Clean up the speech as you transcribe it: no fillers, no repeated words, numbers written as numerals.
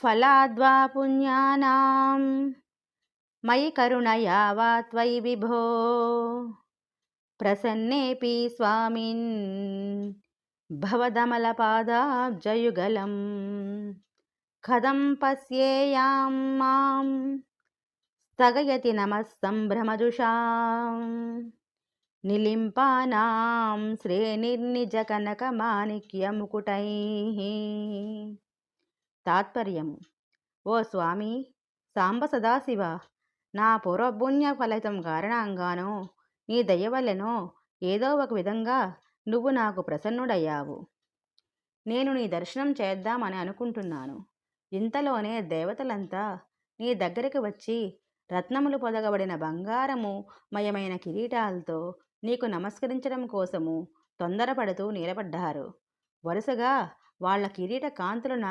ఫలాద్వా పుణ్యానాం మయి కరుణయా వా త్వయి విభో ప్రసన్నేపి స్వామిన్ భవదమలపాదాబ్జయుగళం కథం పశ్యేయాం మాం స్థగయతి నమః సంభ్రమజుషాం నిలింపానాం శ్రేణిర్నిజకనకమాణిక్యముకుటైః. తాత్పర్యము: ఓ స్వామి సాంబ సదాశివ, నా పూర్వపుణ్య ఫలితం కారణంగానో నీ దయ వల్లనో ఏదో ఒక విధంగా నువ్వు నాకు ప్రసన్నుడయ్యావు. నేను నీ దర్శనం చేద్దామని అనుకుంటున్నాను. ఇంతలోనే దేవతలంతా నీ దగ్గరికి వచ్చి రత్నములు పొదగబడిన బంగారము మయమైన కిరీటాలతో నీకు నమస్కరించడం కోసము తొందరపడుతూ నిలబడ్డారు. వరుసగా వాళ్ల కిరీట కాంతులు నాకు